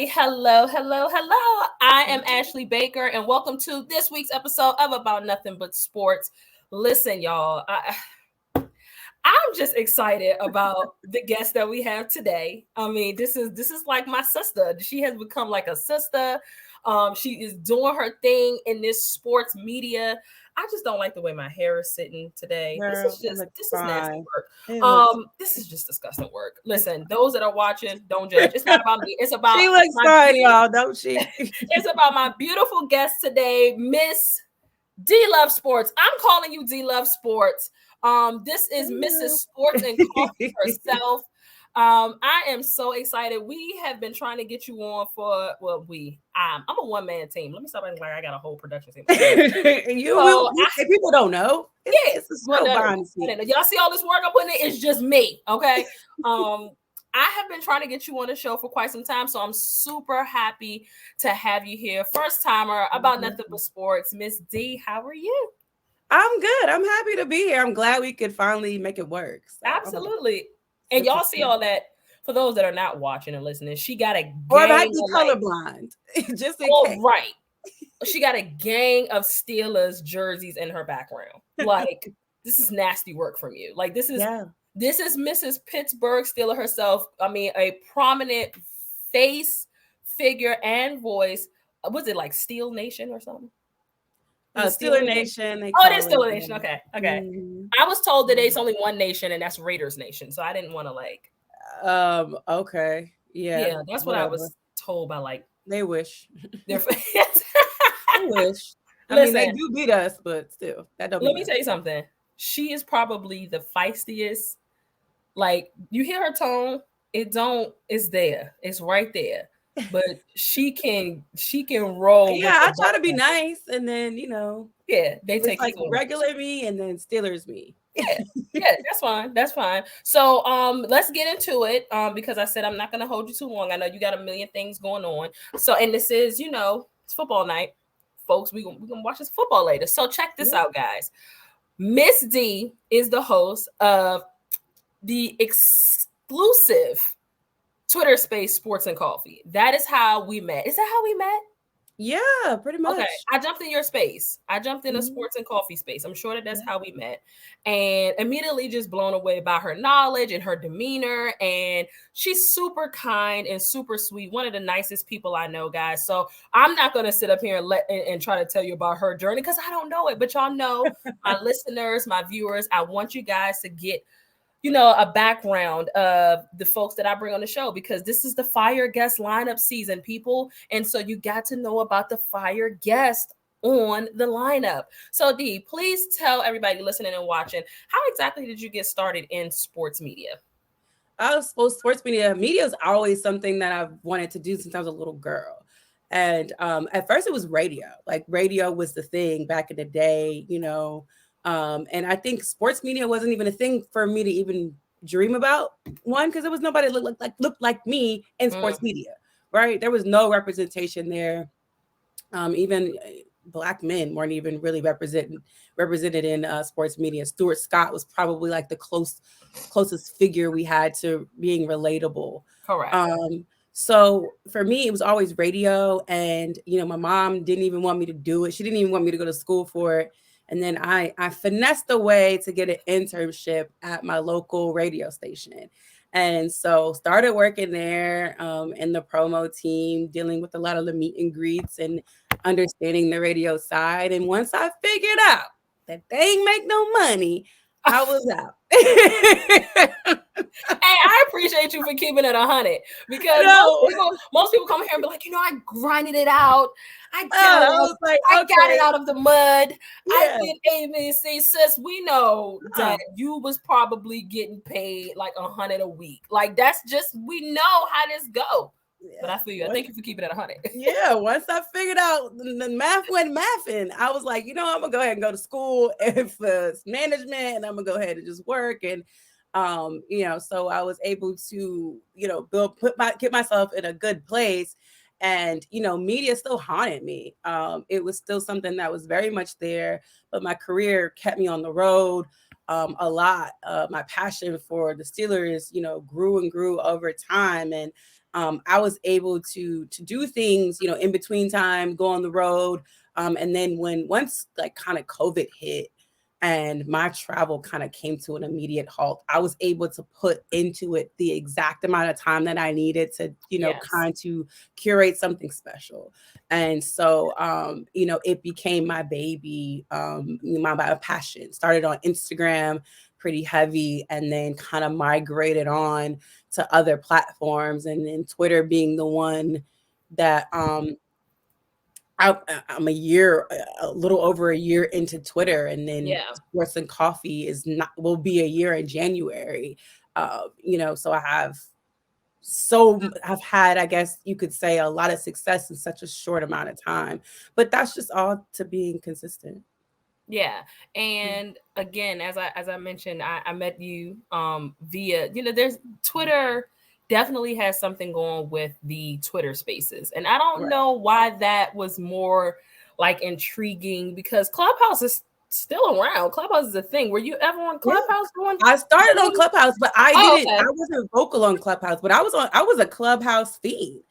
hello, hello, hello. I am Ashley Baker, and welcome to this week's episode of About Nothing But Sports. Listen, y'all, I'm just excited about the guest that we have today. I mean, this is like my sister. She has become like a sister. She is doing her thing in this sports media. I just don't like the way my hair is sitting today. Girl, This is nasty work. It looks This is just disgusting work. Listen, those that are watching, don't judge. It's not about me. It's about she looks fine, y'all, don't she? it's about my beautiful guest today, Miss D Love Sports. I'm calling you D Love Sports. This is Mrs. Sports and Coffee herself. I am so excited. We have been trying to get you on for I'm a one-man team. Let me stop acting like I got a whole production team. If people don't know, y'all see all this work I'm putting in? It's just me, okay? I have been trying to get you on the show for quite some time, so I'm super happy to have you here. First timer about Nothing But Sports. Miss D, how are you? I'm good. I'm happy to be here. I'm glad we could finally make it work. So, absolutely. And y'all see all that. For those that are not watching and listening, she got a gang. Or might be colorblind. Just in case. Right. She got a gang of Steelers jerseys in her background. Like, this is nasty work from you. Like, this is Mrs. Pittsburgh Steeler herself. I mean, a prominent face, figure, and voice. Was it like Steel Nation or something? Steeler Nation. It is Steeler Nation. Okay. Mm-hmm. I was told that it's only one nation, and that's Raiders Nation. So I didn't want to like. Okay. Yeah. That's what I was told by like. They wish. Their they wish. Listen, they do beat us, but still, that don't. Let me tell you something. She is probably the feistiest. Like, you hear her tone, it's there. It's right there. But she can roll. Yeah, I try to be nice, and then they take like regular me and then Steelers me. Yeah, that's fine. So let's get into it. Because I said I'm not gonna hold you too long. I know you got a million things going on. So, and this is, it's football night, folks. We're gonna watch this football later. So check this out, guys. Miss D is the host of the exclusive Twitter space Sports and Coffee. That is how we met. Is that how we met? Yeah, pretty much. Okay, I jumped in your space. I jumped in a Sports and Coffee space. I'm sure that's how we met. And immediately just blown away by her knowledge and her demeanor. And she's super kind and super sweet. One of the nicest people I know, guys. So I'm not going to sit up here and try to tell you about her journey because I don't know it. But y'all know, my listeners, my viewers, I want you guys to get a background of the folks that I bring on the show, because this is the fire guest lineup season, people. And so you got to know about the fire guest on the lineup. So D, please tell everybody listening and watching, how exactly did you get started in sports media? I suppose sports media is always something that I've wanted to do since I was a little girl. And at first it was radio. Like, radio was the thing back in the day, and I think sports media wasn't even a thing for me to even dream about. One, because there was nobody looked like me in sports media, right? There was no representation there. Even Black men weren't even really represented in sports media. Stuart Scott was probably like the closest figure we had to being relatable. Correct. So for me, it was always radio, and my mom didn't even want me to do it. She didn't even want me to go to school for it. And then I finessed a way to get an internship at my local radio station. And so started working there in the promo team, dealing with a lot of the meet and greets and understanding the radio side. And once I figured out that they ain't make no money, I was out. Hey, I appreciate you for keeping it 100, because most people come here and be like, I grinded it out. I got it out of the mud. Yeah. I did ABC. Sis, we know that you was probably getting paid like 100 a week. Like, that's just, we know how this go. Yeah. But I feel you. I thank you for keeping it 100. Yeah, once I figured out the math went mathing, I was like, I'm gonna go ahead and go to school for management, and I'm gonna go ahead and just work. And so I was able to, get myself in a good place. And, media still haunted me. It was still something that was very much there, but my career kept me on the road a lot. My passion for the Steelers, grew and grew over time. And I was able to do things, in between time, go on the road. And then once like kind of COVID hit and my travel kind of came to an immediate halt, I was able to put into it the exact amount of time that I needed to, kind to curate something special. And so, it became my baby, my passion. Started on Instagram pretty heavy and then kind of migrated on to other platforms, and then Twitter being the one that I'm a little over a year into Twitter, and then Sports and Coffee will be a year in January. So I've had, I guess you could say, a lot of success in such a short amount of time, but that's just all to being consistent. Yeah. And again, as I mentioned, I met you via, there's Twitter definitely has something going with the Twitter spaces. And I don't know why that was more like intriguing, because Clubhouse is still around. Clubhouse is a thing. Were you ever on Clubhouse? Yeah. I started on Clubhouse, but I wasn't vocal on Clubhouse, but I was a Clubhouse fiend.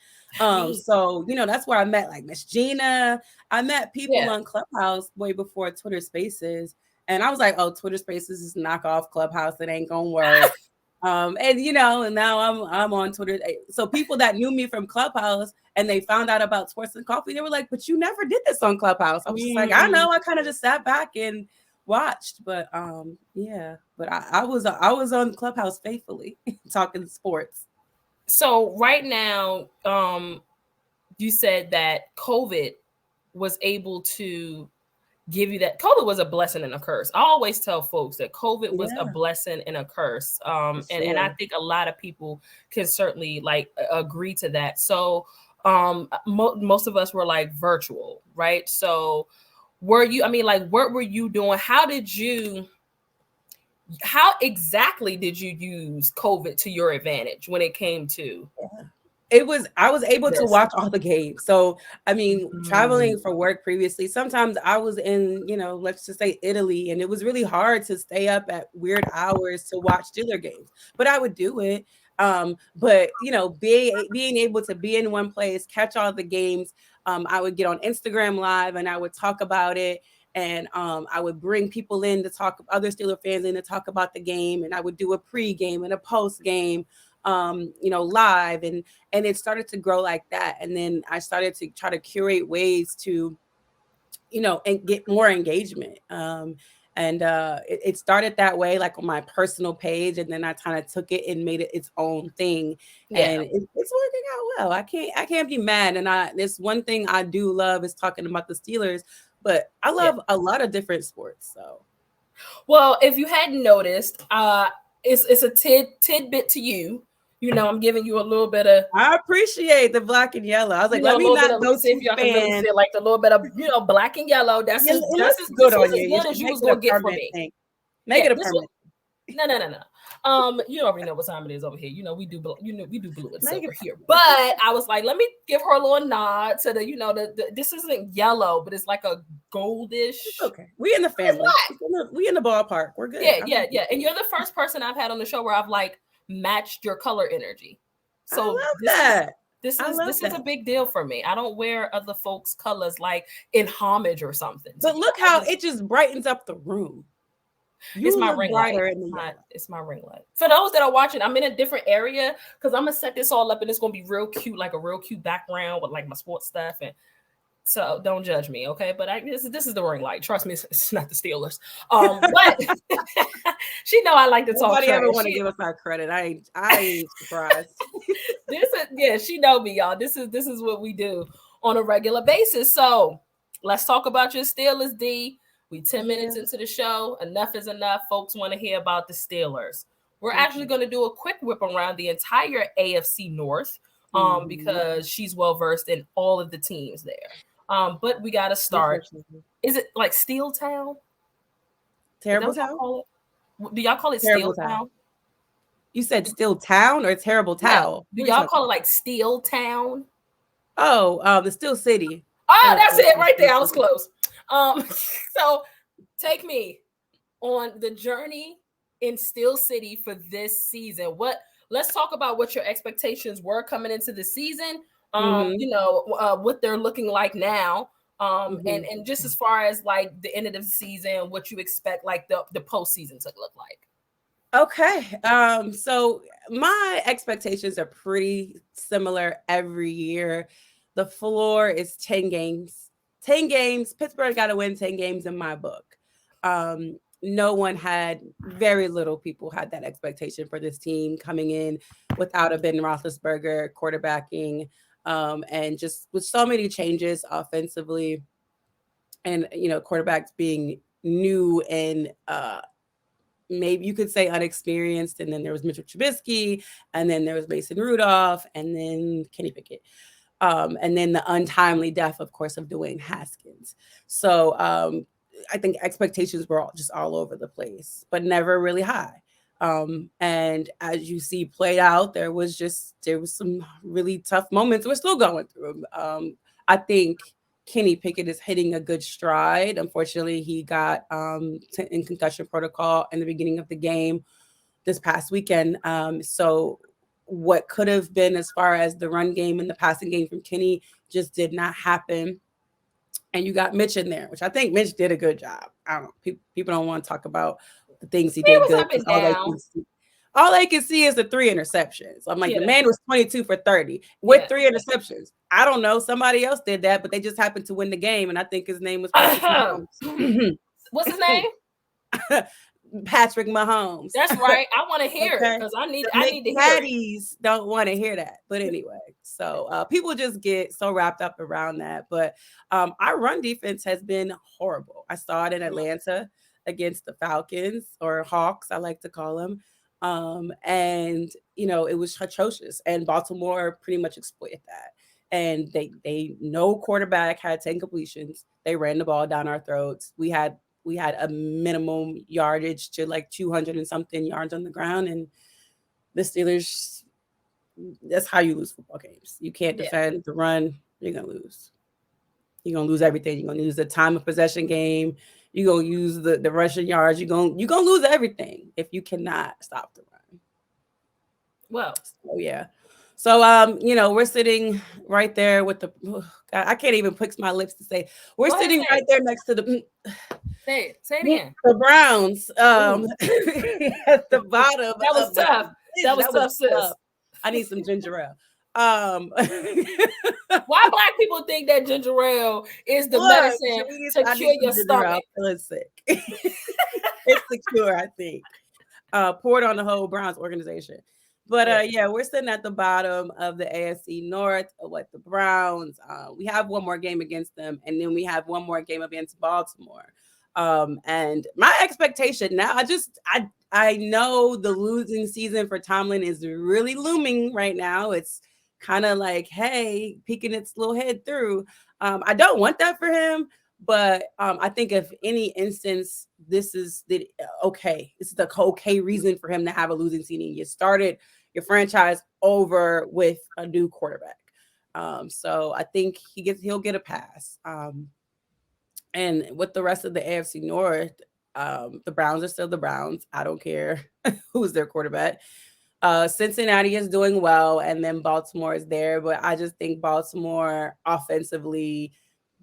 So that's where I met like Miss Gina. I met people on Clubhouse way before Twitter Spaces, and I was like, oh, Twitter Spaces is knockoff Clubhouse. It ain't gonna work. And now I'm on Twitter. So people that knew me from Clubhouse and they found out about Sports and Coffee, they were like, but you never did this on Clubhouse. I was just like, I know, I kind of just sat back and watched, but but I was on Clubhouse faithfully talking sports. So right now, you said that COVID was able to give you that. COVID was a blessing and a curse. I always tell folks that COVID was a blessing and a curse. And I think a lot of people can certainly like agree to that. So most of us were like virtual, right? So what were you doing? How exactly did you use COVID to your advantage when it came to? I was able to watch all the games. So, traveling for work previously, sometimes I was in, let's just say Italy, and it was really hard to stay up at weird hours to watch Steeler games, but I would do it. But being able to be in one place, catch all the games, I would get on Instagram Live and I would talk about it. And I would bring people in to talk, other Steeler fans in to talk about the game, and I would do a pre-game and a post-game. Live, and it started to grow like that. And then I started to try to curate ways to, and get more engagement. It started that way, like on my personal page, and then I kind of took it and made it its own thing. And it's working out well. I can't be mad. And this one thing I do love is talking about the Steelers, but I love a lot of different sports. So, well, if you hadn't noticed, it's a tidbit to you. I'm giving you a little bit of. I appreciate the black and yellow. I was like, let me not go see if y'all can really feel like the little bit of black and yellow. That's as good on you. As good as you was gonna get from me. Make it a permanent. No. You already know what time it is over here. We do blue and silver here. But I was like, let me give her a little nod to the this isn't yellow, but it's like a goldish. It's okay. We in the family. We in the ballpark. We're good. Yeah. And you're the first person I've had on the show where I've like matched your color energy. So this is a big deal for me. I don't wear other folks' colors like in homage or something. But look how it just brightens up the room. It's my ring light. It's my ring light. For those that are watching, I'm in a different area because I'm gonna set this all up and it's gonna be real cute, like a real cute background with like my sports stuff. And so don't judge me, okay? But this is the ring light. Trust me, it's not the Steelers. But she know I like to talk. Nobody ever want to give us our credit. I ain't surprised. She know me, y'all. This is what we do on a regular basis. So let's talk about your Steelers, D. We 10 minutes into the show. Enough is enough. Folks want to hear about the Steelers. We're actually going to do a quick whip around the entire AFC North because she's well versed in all of the teams there. But we got to start. Is it like Steel Town? Terrible Town? Do y'all call it Steel Town? You said Steel Town or Terrible Town? Do y'all call it like Steel Town? Oh, the Steel City. Oh, that's it right there. I was close. So take me on the journey in Steel City for this season. What let's talk about what your expectations were coming into the season. Mhm. You know, what they're looking like now. Mhm. And just as far as like the end of the season, what you expect like the postseason to look like. Okay. So my expectations are pretty similar every year. The floor is 10 games. 10 games. Pittsburgh got to win 10 games in my book. No one had, very little people had that expectation for this team coming in without a Ben Roethlisberger quarterbacking, and just with so many changes offensively, and quarterbacks being new and maybe you could say unexperienced. And then there was Mitchell Trubisky, and then there was Mason Rudolph, and then Kenny Pickett. And then the untimely death, of course, of Dwayne Haskins. So I think expectations were just all over the place, but never really high. And as you see played out, there was some really tough moments. We're still going through them. I think Kenny Pickett is hitting a good stride. Unfortunately, he got in concussion protocol in the beginning of the game this past weekend. So what could have been as far as the run game and the passing game from Kenny just did not happen. And you got Mitch in there, which I think Mitch did a good job. I don't know. People don't want to talk about the things he He did was good up because and down. all they can see is the 3 interceptions. I'm like, Yeah. the man was 22 for 30 with Yeah. 3 interceptions. I don't know. Somebody else did that, but they just happened to win the game. And I think his name was Patrick Mahomes. What's his name? Patrick Mahomes. That's right. I want to hear it Okay. because I need The to hear it. McNatties don't want to hear that. But anyway, so people just get so wrapped up around that. But our run defense has been horrible. I saw it in Atlanta against the Falcons, or Hawks, I like to call them. And it was atrocious. And Baltimore pretty much exploited that. And they no quarterback had 10 completions. They ran the ball down our throats. We had a minimum yardage to like 200 and something yards on the ground. And the Steelers, that's how you lose football games. You can't defend the run, you're going to lose. You're going to lose everything. You're going to lose the time of possession game. You're going to use the rushing yards. You're going to lose everything if you cannot stop the run. Well, yeah. So, we're sitting right there with the, God, I can't even fix my lips to say, we're sitting right there next to the, say it again. The Browns at the bottom. That was tough. That was tough, sis. I need some ginger ale. Why black people think that ginger ale is the medicine to cure your stomach? I'm feeling sick. It's the cure, I think. Poured on the whole Browns organization. But we're sitting at the bottom of the AFC North with the Browns. We have one more game against them, and then we have one more game against Baltimore. And my expectation now, I know the losing season for Tomlin is really looming right now. It's kind of like, hey, peeking its little head through. I don't want that for him, but I think if any instance, this is the okay reason for him to have a losing season. You started your franchise over with a new quarterback. So I think he'll get a pass. And with the rest of the AFC North, the Browns are still the Browns. I don't care who's their quarterback. Cincinnati is doing well, and then Baltimore is there. But I just think Baltimore offensively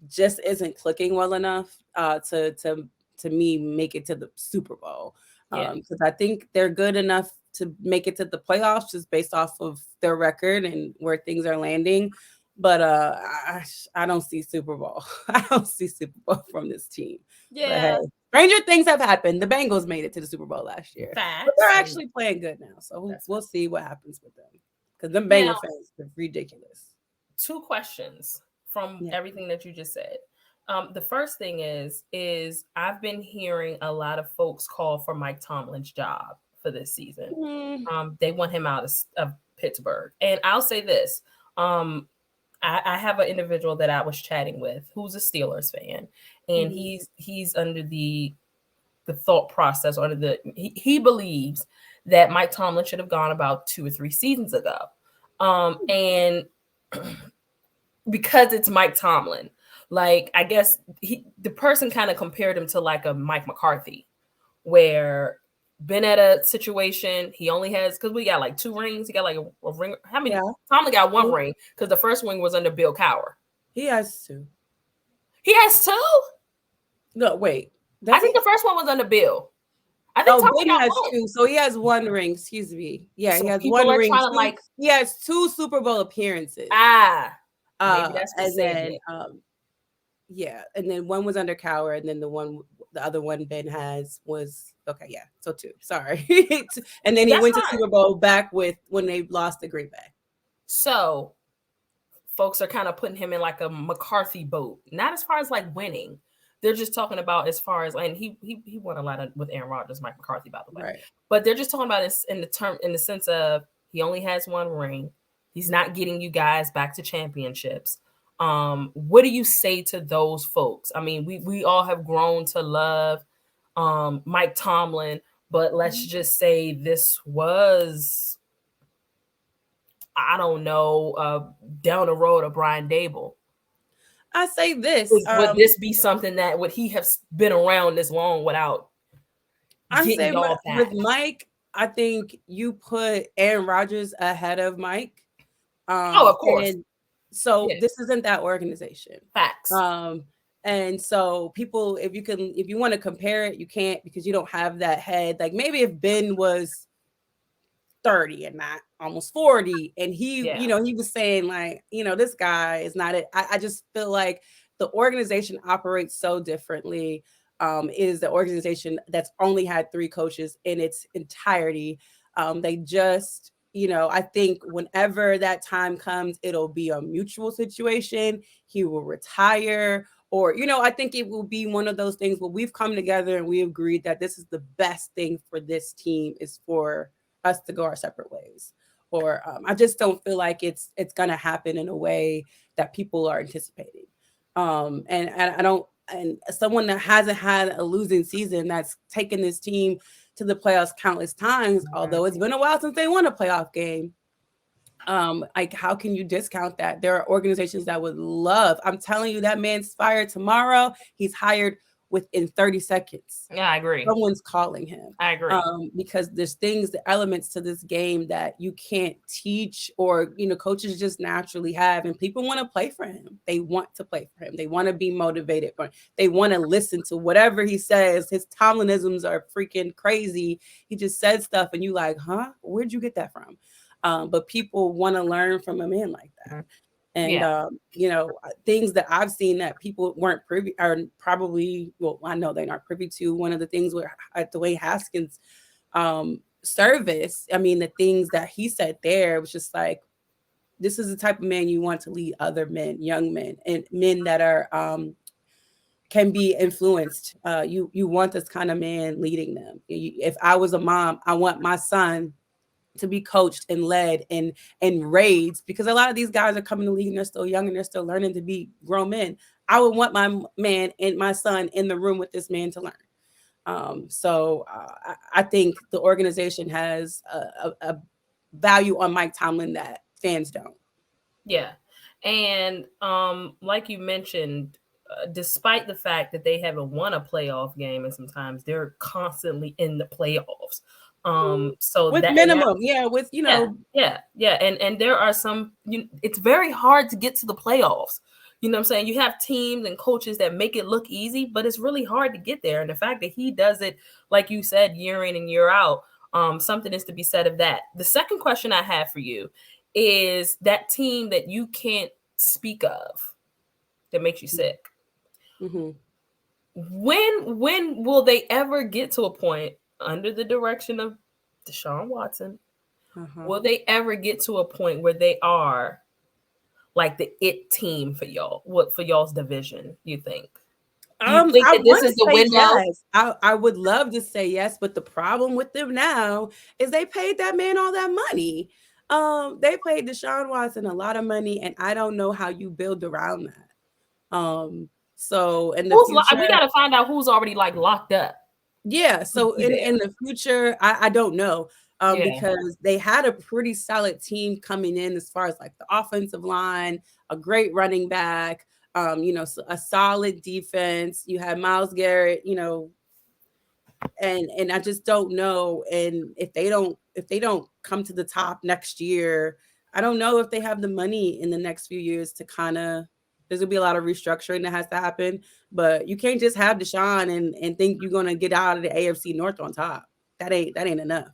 just isn't clicking well enough to me make it to the Super Bowl. Because I think they're good enough to make it to the playoffs just based off of their record and where things are landing. But I don't see Super Bowl. I don't see Super Bowl from this team. Yeah. But, hey, stranger things have happened. The Bengals made it to the Super Bowl last year. But they're actually playing good now. So we'll see what happens with them. Because them Bengal fans are ridiculous. 2 questions from everything that you just said. The first thing is I've been hearing a lot of folks call for Mike Tomlin's job for this season. They want him out of Pittsburgh. And I'll say this. I have an individual that I was chatting with who's a Steelers fan, and he's under the thought process, he believes that Mike Tomlin should have gone about 2 or 3 seasons ago. And because it's Mike Tomlin, like, I guess the person kind of compared him to like a Mike McCarthy, where been at a situation. He only has, because we got like 2 rings. He got like a ring. How many? Yeah. Tomlin got 1 ring because the first ring was under Bill Cowher. He has 2. He has 2? No, wait. I think the first one was under Bill. I think Ben got has 1. 2, so he has 1 ring. Excuse me. Yeah, So he has people 1 are ring. trying to, like, He has 2 Super Bowl appearances. Maybe that's what and saved then it. yeah, and then 1 was under Cowher, and then the other one Ben has was okay. Yeah, so 2. Sorry, and then he went to Super Bowl back with when they lost to Green Bay. So folks are kind of putting him in like a McCarthy boat, not as far as like winning. They're just talking about as far as, and he won a lot with Aaron Rodgers, Mike McCarthy, by the way. Right. But they're just talking about it in the sense of he only has 1 ring. He's not getting you guys back to championships. What do you say to those folks? I mean, we all have grown to love Mike Tomlin, but let's just say this was, I don't know, down the road of Brian Daboll. I say this. Would this be something that would he have been around this long without getting y'all back? With Mike, I think you put Aaron Rodgers ahead of Mike. Of course. And so this isn't that organization. Facts. And so people, if you want to compare it, you can't, because you don't have that head. Like maybe if Ben was 30 and not almost 40, and he, he was saying like, this guy is not it. I just feel like the organization operates so differently. Is the organization that's only had 3 coaches in its entirety. They just, I think whenever that time comes, it'll be a mutual situation. He will retire, or, I think it will be one of those things where we've come together and we agreed that this is the best thing for this team is for us to go our separate ways. Or I just don't feel like it's going to happen in a way that people are anticipating. And I don't, and someone that hasn't had a losing season, that's taken this team to the playoffs countless times, although it's been a while since they won a playoff game. Like, how can you discount that? There are organizations that would love, I'm telling you, that man's fired tomorrow. He's hired within 30 seconds. Yeah, I agree. Someone's calling him. I agree. Because there's the elements to this game that you can't teach, or, coaches just naturally have, and people want to play for him. They want to play for him. They want to be motivated for him. They want to listen to whatever he says. His Tomlinisms are freaking crazy. He just said stuff and you like, huh? Where'd you get that from? But people want to learn from a man like that. And, things that I've seen that people weren't privy, are probably, well, I know they're not privy to. One of the things where Dwayne Haskins service, I mean, the things that he said there was just like, this is the type of man you want to lead other men, young men, and men that are can be influenced. You want this kind of man leading them. If I was a mom, I want my son to be coached and led and raised, because a lot of these guys are coming to the league and they're still young and they're still learning to be grown men. I would want my man and my son in the room with this man to learn. So I think the organization has a value on Mike Tomlin that fans don't. Yeah. And like you mentioned, despite the fact that they haven't won a playoff game, and sometimes they're constantly in the playoffs. So with minimum, with and there are some, it's very hard to get to the playoffs. You know what I'm saying? You have teams and coaches that make it look easy, but it's really hard to get there. And the fact that he does it, like you said, year in and year out, something is to be said of that. The second question I have for you is that team that you can't speak of that makes you sick. Mm-hmm. When will they ever get to a point under the direction of Deshaun Watson? Will they ever get to a point where they are like the it team for y'all? What for y'all's division? You think? You think that this is the window? Yes. I would love to say yes, but the problem with them now is they paid that man all that money. They paid Deshaun Watson a lot of money, and I don't know how you build around that. So in the future, we got to find out who's already like locked up. Yeah. So in the future, I don't know. Because they had a pretty solid team coming in as far as like the offensive line, a great running back, a solid defense. You had Myles Garrett, and I just don't know. And if they don't come to the top next year, I don't know if they have the money in the next few years to kind of. There's gonna be a lot of restructuring that has to happen, but you can't just have Deshaun and think you're gonna get out of the AFC North on top. That ain't enough.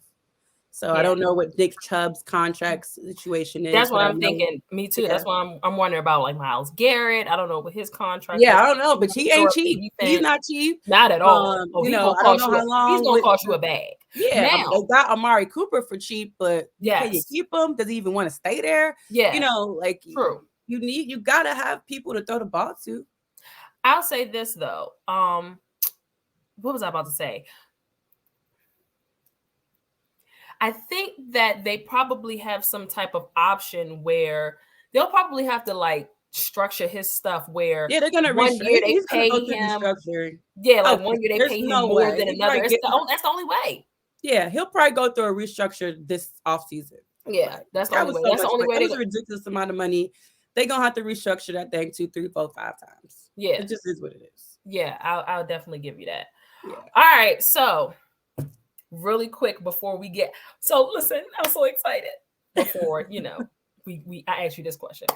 So I don't know what Nick Chubb's contract situation is. That's what I'm thinking. Me too. Yeah. That's why I'm wondering about like Myles Garrett. I don't know what his contract. Yeah, I don't know, but he ain't cheap. He's not cheap. Not at all. You know, I don't know how long. He's gonna cost you a bag. Yeah, now, they got Amari Cooper for cheap, but can you keep him? Does he even want to stay there? Yeah, you know, like true. You gotta have people to throw the ball to. I'll say this though. What was I about to say? I think that they probably have some type of option where they'll probably have to like structure his stuff where they're gonna 1 year they pay him. Yeah, like 1 year they pay him more than another. That's the only way. Yeah, he'll probably go through a restructure this offseason. Yeah, that's the only way. That's the only way. That's a ridiculous amount of money. They're gonna have to restructure that thing 2, 3, 4, 5 times. Yeah, it just is what it is. Yeah, I'll definitely give you that. Yeah. All right, so really quick before we get listen, I'm so excited. Before I asked you this question,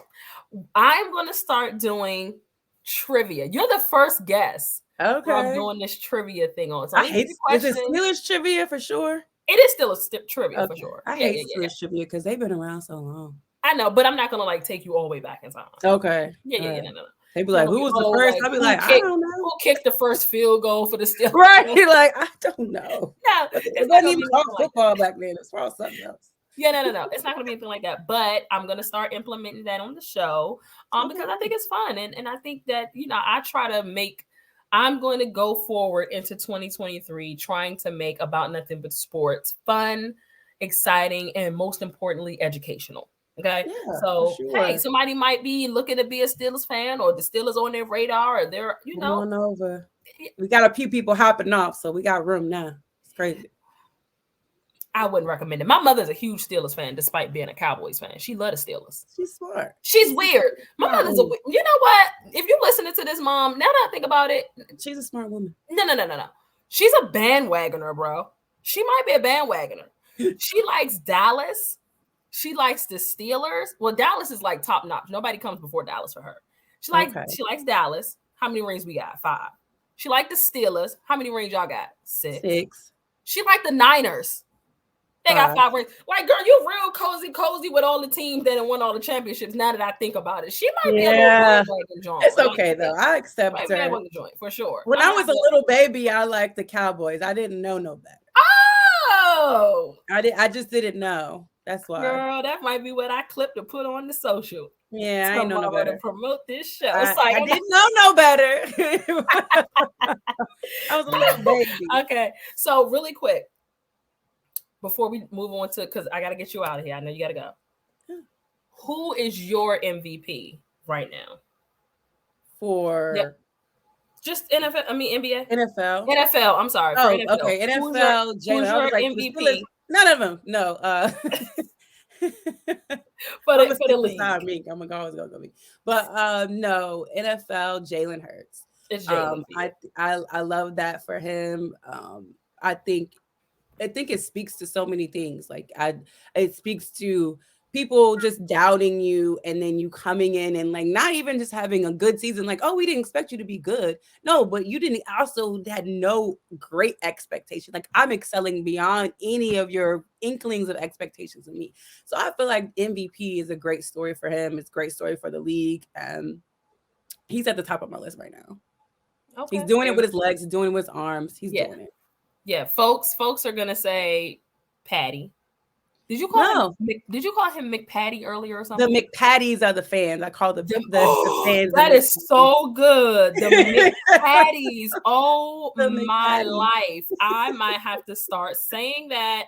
I'm gonna start doing trivia. You're the first guest. Okay, I'm doing this trivia thing on. So I hate is it Steelers trivia for sure. It is still a trivia for sure. I hate Steelers trivia because they've been around so long. I know, but I'm not gonna like take you all the way back in time. Okay. Yeah, no. They be like, who was the first? I'll be like, I don't know. Who kicked the first field goal for the Steelers? Right. Like, I don't know. No, it wasn't even called football back then. It's for something else. Yeah, no. It's not going to be anything like that. But I'm going to start implementing that on the show because I think it's fun. And I think that, I try to I'm going to go forward into 2023 trying to make About Nothing But Sports fun, exciting, and most importantly, educational. Okay, yeah, so sure. Hey, somebody might be looking to be a Steelers fan, or the Steelers on their radar, or they're going over. We got a few people hopping off, so we got room now. It's crazy. I wouldn't recommend it. My mother's a huge Steelers fan, despite being a Cowboys fan. She loves the Steelers. She's smart. She's weird. My mother's you know what? If you're listening to this, Mom, now that I think about it, she's a smart woman. No. She's a bandwagoner, bro. She might be a bandwagoner. She likes Dallas. She likes the Steelers. Well, Dallas is like top notch. Nobody comes before Dallas for her. She likes Dallas. How many rings we got? 5. She liked the Steelers. How many rings y'all got? 6. She liked the Niners. They got 5 rings. Like, girl, you real cozy with all the teams that have won all the championships. Now that I think about it, she might be a little bandwagon joint. It's okay though. I accept her. Bandwagon joint for sure. When I was a little baby, I liked the Cowboys. I didn't know no better. Oh, I just didn't know. That's why. Girl, that might be what I clipped to put on the social. Yeah, I ain't know no better. To promote this show. I didn't know no better. I was a little baby. Okay, so really quick, before we move on to, because I got to get you out of here. I know you got to go. Who is your MVP right now? For just NFL, I mean NBA. NFL. I'm sorry. Oh, NFL. Okay. NFL. Who's your MVP? None of them. No. for the league. I'm always gonna go me. But no, NFL. Jalen Hurts. It's Jalen. I love that for him. I think it speaks to so many things. Like it speaks to people just doubting you, and then you coming in and like not even just having a good season. Like, oh, we didn't expect you to be good. No, but you didn't also had no great expectation. Like I'm excelling beyond any of your inklings of expectations of me. So I feel like MVP is a great story for him. It's a great story for the league, and he's at the top of my list right now. Okay. He's doing it with his legs. He's doing it with his arms. He's doing it. Yeah, folks are gonna say Patty. Did you call him McPatty earlier or something? The McPatties are the fans. I call the fans. That is so good. The McPatties. Oh my life. I might have to start saying that.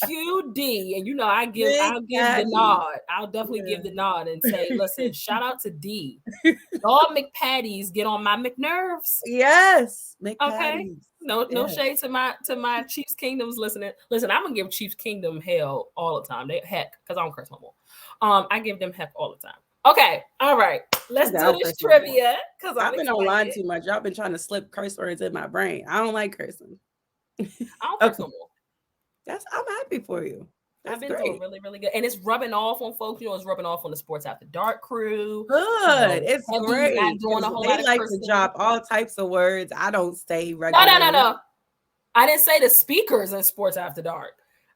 QD, and I'll give the nod. I'll definitely give the nod and say, listen, shout out to D. All McPatties get on my McNerves. Yes, McPatties. Okay. No shade to my Chiefs Kingdoms listening. Listen, I'm gonna give Chiefs Kingdom hell all the time. They heck, because I don't curse no more. I give them heck all the time. Okay, all right. Let's do this trivia because I've been online too much. Y'all been trying to slip curse words in my brain. I don't like cursing. I don't curse no more. I'm happy for you. I've been doing really, really good. And it's rubbing off on folks. It's rubbing off on the Sports After Dark crew. Good. It's great. Not doing a whole lot of like cursing. to drop all types of words. I don't say regular. No. I didn't say the speakers in Sports After Dark.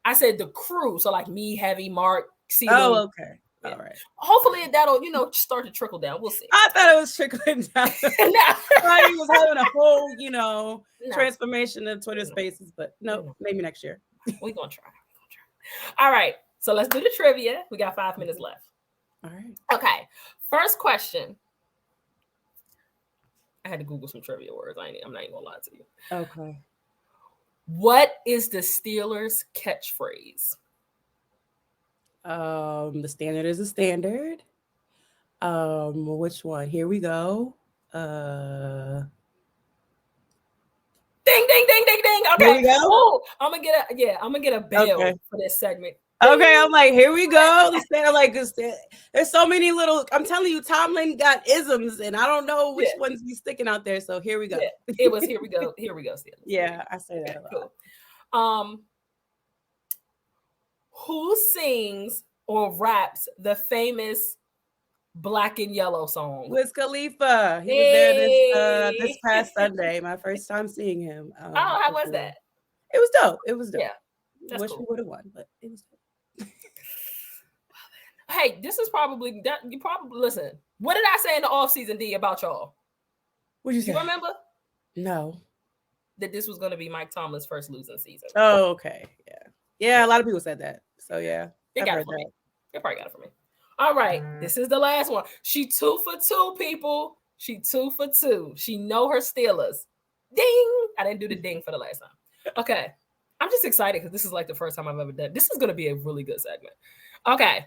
I said the crew. So like me, Heavy, Mark, CeeLo. Oh, okay. Yeah. All right. Hopefully that'll, start to trickle down. We'll see. I thought it was trickling down. I thought he was having a whole, transformation of Twitter Spaces, but no, maybe next year. We're gonna try. All right. So let's do the trivia. We got 5 minutes left. All right. Okay. First question. I had to Google some trivia words. I'm not even gonna lie to you. Okay. What is the Steelers' catchphrase? The standard is a standard. Which one? Here we go. Ding, ding, ding, ding, ding. Okay. Here we go. Oh, I'm gonna get a bell for this segment. Okay, I'm like, here we go. There's so many little. I'm telling you, Tomlin got isms, and I don't know which ones he's sticking out there. So here we go. Yeah. It was here we go. Here we go. Steelers. Yeah, I say that a lot. Cool. Who sings or raps the famous Black and Yellow song? Wiz Khalifa. He was there this past Sunday. My first time seeing him. How was that? It was dope. Yeah, wish we would have won, but it was dope. Hey, this is probably that. You probably listen. What did I say in the offseason, D, about y'all? What'd you say? You remember? No. That this was going to be Mike Tomlin's first losing season. Oh, okay. Yeah. A lot of people said that. So yeah, they got it from me. They probably got it from me. All right, this is the last one. She 2 for 2, people. She 2 for 2. She know her Steelers. Ding! I didn't do the ding for the last time. Okay, I'm just excited because this is like the first time I've ever done. This is going to be a really good segment. Okay.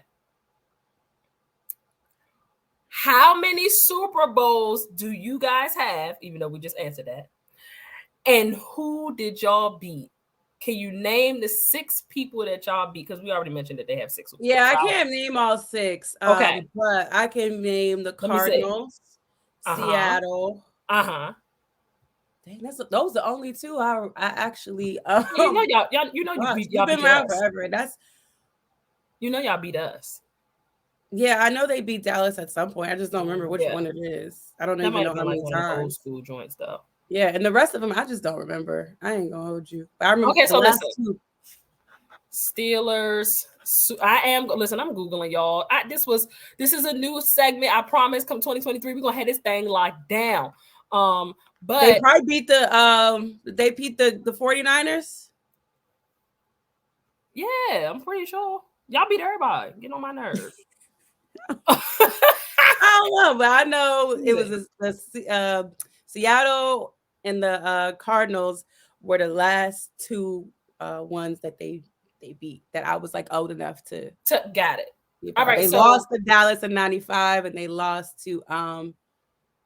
How many Super Bowls do you guys have? Even though we just answered that. And who did y'all beat? Can you name the 6 people that y'all beat? Because we already mentioned that they have 6. Yeah, I can't name all 6. Okay. But I can name the Cardinals, Seattle. Dang, those are the only 2 I actually. You beat y'all been around forever. Y'all beat us. Yeah, I know they beat Dallas at some point. I just don't remember which one it is. I don't even know how many times. Old school joints though. Yeah, and the rest of them I just don't remember. I ain't gonna hold you. But I remember. Okay, so listen. 2. Steelers. I'm Googling y'all. This is a new segment. I promise come 2023, we're gonna have this thing locked down. But they probably beat the 49ers. Yeah, I'm pretty sure. Y'all beat everybody. Get on my nerves. I don't know, but I know it was the Seattle and the Cardinals were the last 2 ones that they beat that I was like old enough to got it. All right, they lost to Dallas in 95 and they lost to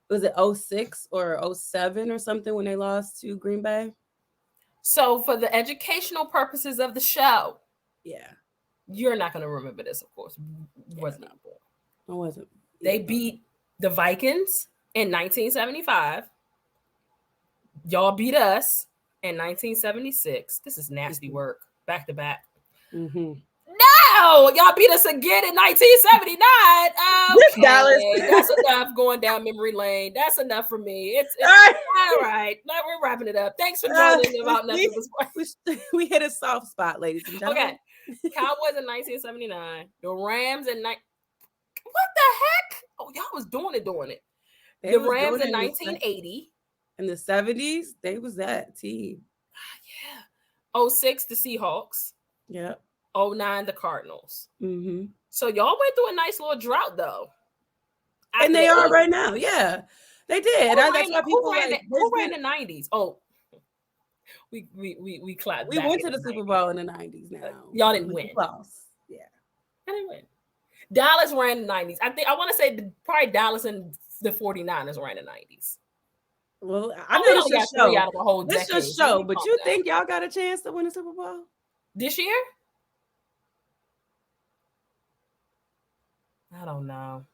was it 06 or 07 or something when they lost to Green Bay? So for the educational purposes of the show, you're not going to remember this, of course. Wasn't born. I wasn't. They beat the Vikings in 1975. Y'all beat us in 1976. This is nasty work. Back to back. Mm-hmm. No, y'all beat us again in 1979. Okay. Dallas. That's enough going down memory lane. That's enough for me. It's all right. Now we're wrapping it up. Thanks for joining about nothing. We hit a soft spot, ladies and gentlemen. Okay. Cowboys in 1979. The Rams in what the heck? Oh, y'all was doing it. The Rams in 1980. In the 70s, they was that team. Yeah. 06, the Seahawks. Yeah. 09, the Cardinals. Mm-hmm. So y'all went through a nice little drought, though. And they are right now. Yeah, they did. That's why people who ran the 90s? Oh, we clapped. We went to the Super Bowl in the 90s. Now y'all didn't win. Lost. Yeah, I didn't win. Dallas ran the 90s. I want to say probably Dallas and the 49ers ran the 90s. Well, I know this just show. Out of a whole this just show, but you think y'all got a chance to win the Super Bowl this year? I don't know.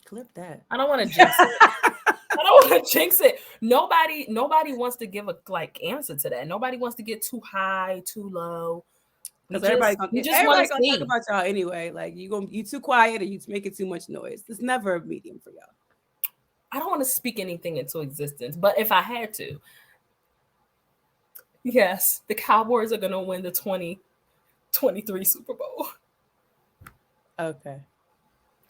Clip that. I don't want to jinx it. I don't want to jinx it. Nobody wants to give a answer to that. Nobody wants to get too high, too low. Because everybody gonna want to talk about y'all anyway. Like you too quiet or you making too much noise. It's never a medium for y'all. I don't want to speak anything into existence, but if I had to, yes, the Cowboys are gonna win the 2023 Super Bowl. Okay.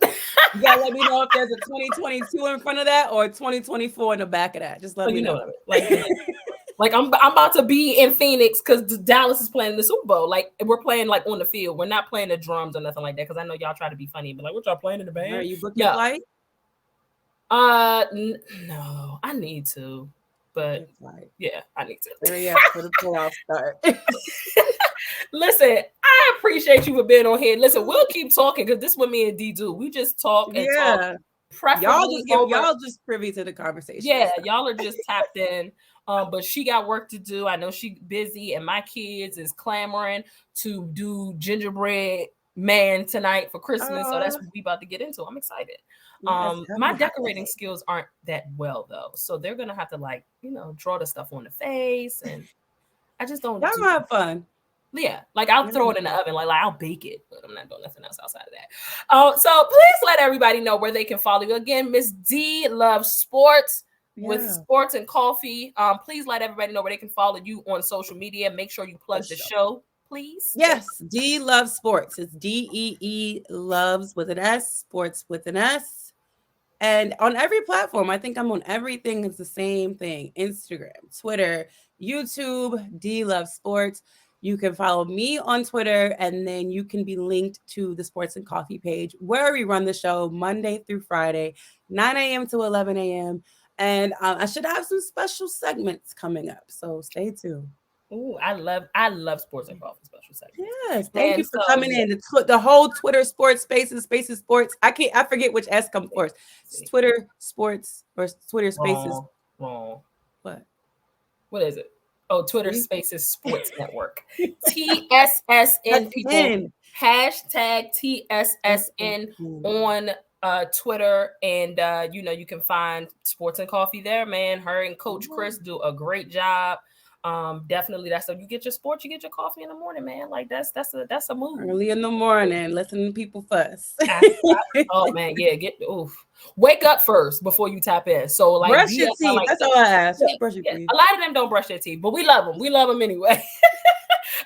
You gotta let me know if there's a 2022 in front of that or 2024 in the back of that. Just let me know. Like I'm about to be in Phoenix because Dallas is playing the Super Bowl. Like we're playing on the field. We're not playing the drums or nothing like that. Because I know y'all try to be funny, but what y'all playing in the band? Are you booking your flight? No, I need to, but yeah, I need to. Hurry up for the playoff start. Listen, I appreciate you for being on here. Listen, we'll keep talking because this is what me and D do. We just talk and talk. Y'all just privy to the conversation. Yeah, y'all are just tapped in. But she got work to do. I know she's busy, and my kids is clamoring to do gingerbread man tonight for Christmas. So that's what we about to get into. I'm excited. My decorating skills aren't that well though, so they're gonna have to draw the stuff on the face, and I just don't. Y'all gonna have fun. Yeah, I'll throw it in the oven, I'll bake it, but I'm not doing nothing else outside of that. So please let everybody know where they can follow you. Again, Miss D loves sports. With Sports and Coffee. Please let everybody know where they can follow you on social media. Make sure you plug the show, please. Yes, D loves sports. It's DEE loves with an S, sports with an S. And on every platform, I think I'm on everything. It's the same thing. Instagram, Twitter, YouTube, D loves sports. You can follow me on Twitter, and then you can be linked to the Sports and Coffee page where we run the show Monday through Friday, 9 a.m. to 11 a.m. And I should have some special segments coming up, so stay tuned. Oh, I love Sports and Coffee special segments. Yes, thank you for coming in. The whole Twitter Sports Spaces Sports. I forget which S comes first. It's Twitter Sports or Twitter Spaces. Wrong. What is it? Oh, Twitter Spaces Sports Network. TSSN people. Hashtag TSSN on Twitter, and you can find Sports and Coffee there, man. Her and Coach Chris do a great job. Definitely that's so you get your sports, you get your coffee in the morning, man. That's a move. Early in the morning, listen to people fuss. Oh man, yeah, wake up first before you tap in. So brush your teeth. That's all I ask. Brush your teeth. A lot of them don't brush their teeth, but we love them. We love them anyway.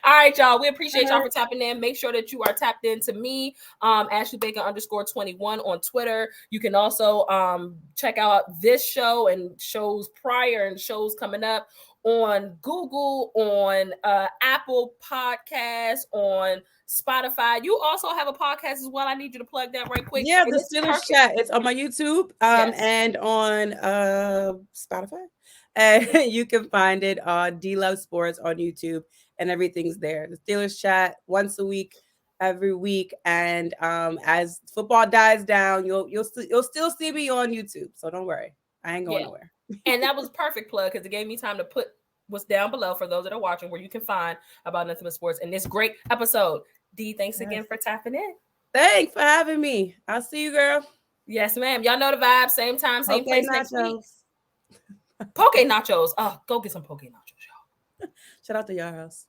All right, y'all. We appreciate y'all for tapping in. Make sure that you are tapped into me, Ashley Baker _21 on Twitter. You can also check out this show and shows prior and shows coming up on Google, on Apple Podcasts, on Spotify. You also have a podcast as well. I need you to plug that right quick. Yeah, the Steelers Chat. It's on my YouTube and on Spotify. And you can find it on D Love Sports on YouTube, and everything's there. The Steelers Chat once a week, every week, and as football dies down, you'll still see me on YouTube. So don't worry, I ain't going nowhere. And that was perfect plug because it gave me time to put what's down below for those that are watching, where you can find about Nothing But Sports in this great episode. D, thanks again for tapping in. Thanks for having me. I'll see you, girl. Yes, ma'am. Y'all know the vibe. Same time, same place next week. Poke nachos. Oh, go get some poke nachos, y'all. Shout out to your house.